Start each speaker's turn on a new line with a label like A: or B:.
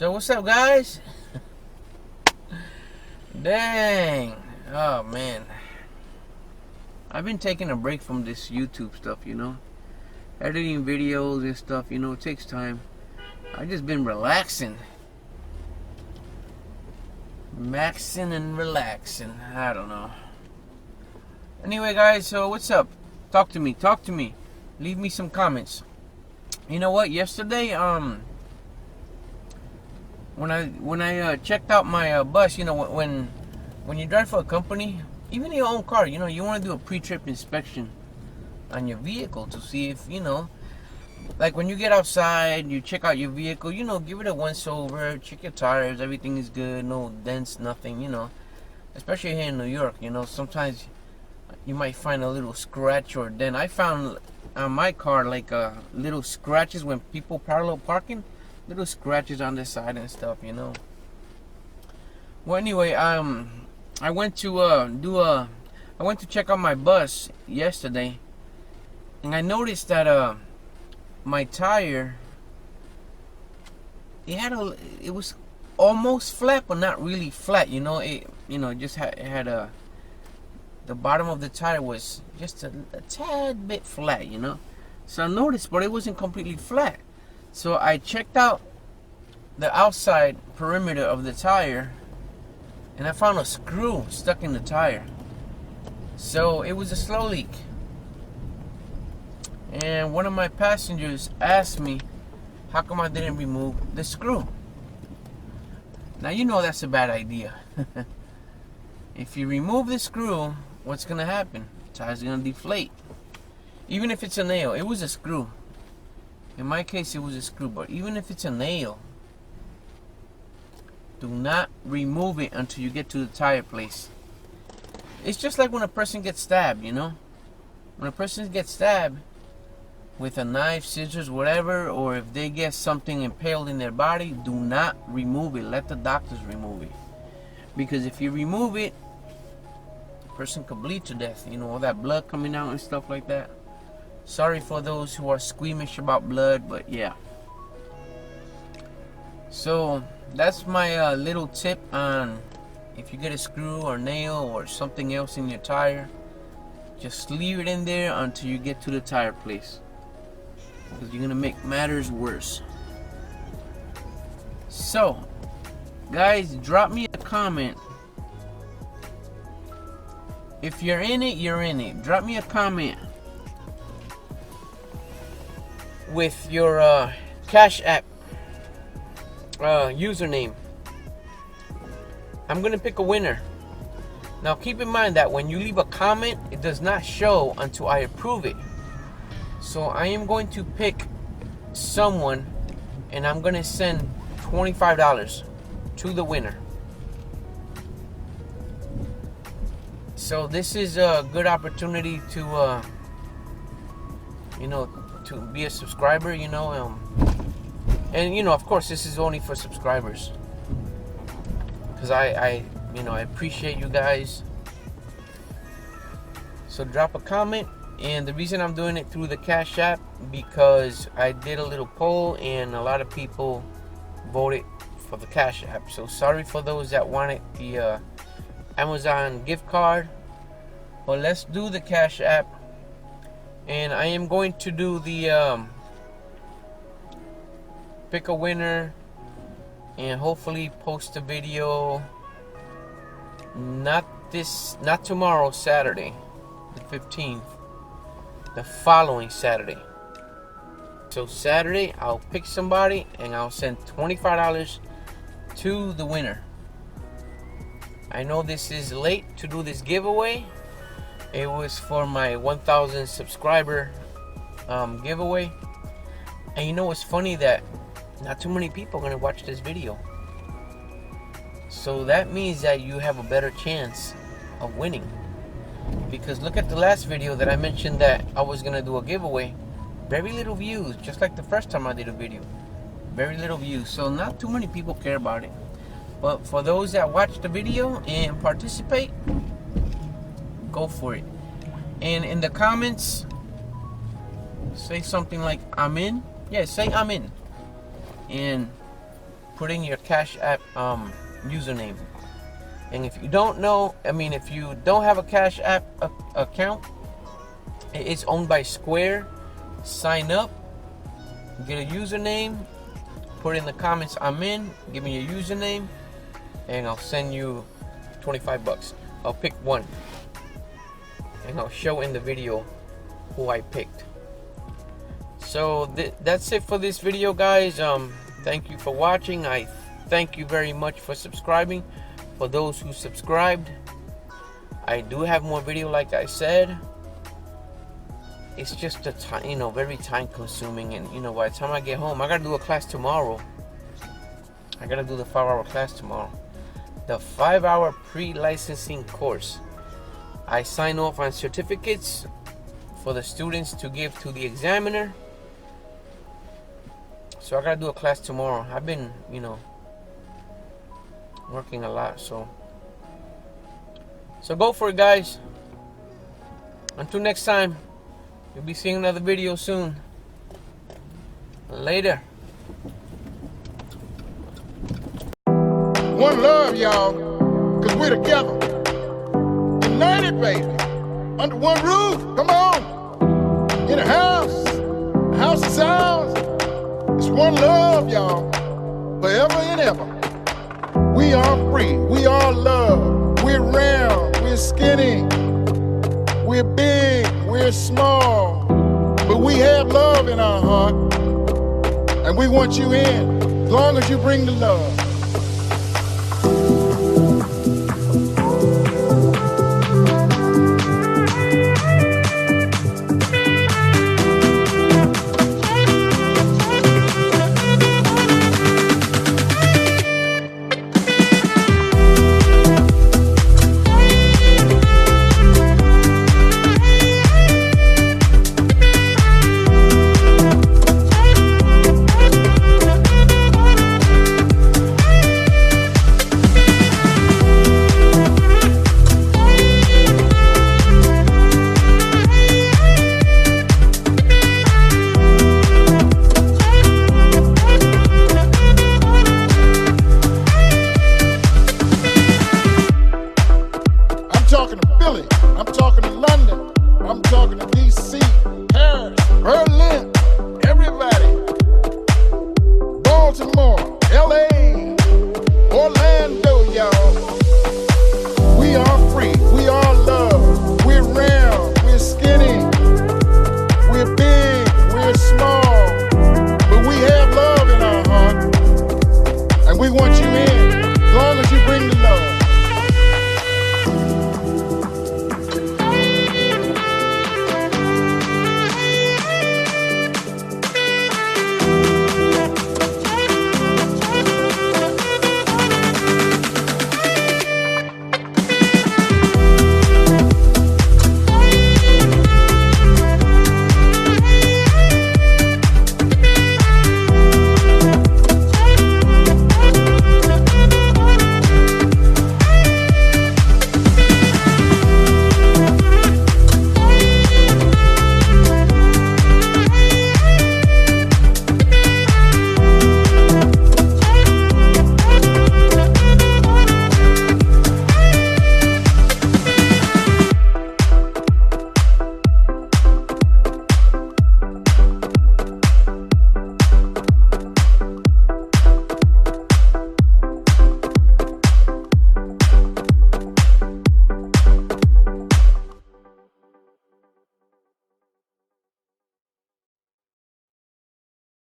A: So what's up, guys? Dang. Oh man, I've been taking a break from this YouTube stuff, editing videos and stuff. It takes time. I just been relaxing and relaxing. I don't know. Anyway, guys, so what's up? Talk to me. Leave me some comments. You know what? Yesterday, when I checked out my bus, when you drive for a company, even your own car, you want to do a pre-trip inspection on your vehicle to see if, like when you get outside, you check out your vehicle, give it a once over, check your tires, everything is good, no dents, nothing, especially here in New York, sometimes you might find a little scratch or dent. I found on my car like little scratches when people parallel parking, little scratches on the side and stuff, Well, anyway, I went to I went to check out my bus yesterday, and I noticed that my tire, it was almost flat, but not really flat. It just had the bottom of the tire was just a tad bit flat. So I noticed, but it wasn't completely flat. So I checked out the outside perimeter of the tire, and I found a screw stuck in the tire. So it was a slow leak. And one of my passengers asked me how come I didn't remove the screw. Now that's a bad idea. If you remove the screw, what's gonna happen? The tire's gonna deflate. Even if it's a nail, it was a screw. In my case, it was a screw, but even if it's a nail, do not remove it until you get to the tire place. It's just like when a person gets stabbed, When a person gets stabbed with a knife, scissors, whatever, or if they get something impaled in their body, do not remove it. Let the doctors remove it. Because if you remove it, the person could bleed to death. All that blood coming out and stuff like that. Sorry for those who are squeamish about blood, but yeah. So that's my little tip on if you get a screw or nail or something else in your tire, just leave it in there until you get to the tire place, because you're gonna make matters worse. So guys, drop me a comment. If you're in it, you're in it. Drop me a comment with your Cash App username. I'm gonna pick a winner. Now keep in mind that when you leave a comment, it does not show until I approve it. So I am going to pick someone, and I'm gonna send $25 to the winner. So this is a good opportunity to to be a subscriber, and of course this is only for subscribers, because I appreciate you guys. So drop a comment. And the reason I'm doing it through the Cash App, because I did a little poll and a lot of people voted for the Cash App. So sorry for those that wanted the Amazon gift card, but let's do the Cash App. And I am going to do the pick a winner and hopefully post a video not tomorrow, Saturday the 15th, the following Saturday. So Saturday I'll pick somebody and I'll send $25 to the winner. I know this is late to do this giveaway. It was for my 1,000 subscriber giveaway. And what's funny, that not too many people are going to watch this video. So that means that you have a better chance of winning. Because look at the last video that I mentioned that I was going to do a giveaway. Very little views, just like the first time I did a video. Very little views. So not too many people care about it. But for those that watch the video and participate, go for it. And in the comments, say something like I'm in. Yeah, say I'm in. And put in your Cash App username. And if you don't know, if you don't have a Cash App account, it's owned by Square. Sign up, get a username, put in the comments I'm in, give me your username, and I'll send you $25. I'll pick one, and I'll show in the video who I picked. So that's it for this video, guys. Thank you for watching. I thank you very much for subscribing. For those who subscribed, I do have more video, like I said. It's just a time, very time consuming, and by the time I get home, I gotta do a class tomorrow. I gotta do the 5-hour class tomorrow, the 5-hour pre-licensing course. I sign off on certificates for the students to give to the examiner. So I gotta do a class tomorrow. I've been, working a lot, so go for it, guys. Until next time. You'll be seeing another video soon. Later.
B: One love, y'all, because we're together. United, baby. Under one roof. Come on. In a house of sounds. It's one love, y'all. Forever and ever. We are free. We are love. We're round. We're skinny. We're big, we're small, but we have love in our heart, and we want you in, as long as you bring the love. I'm talking to London, I'm talking to DC, Paris, Berlin, everybody, Baltimore, LA, Orlando, y'all. We are free, we are love, we're round, we're skinny, we're big, we're small, but we have love in our heart, and we want you in.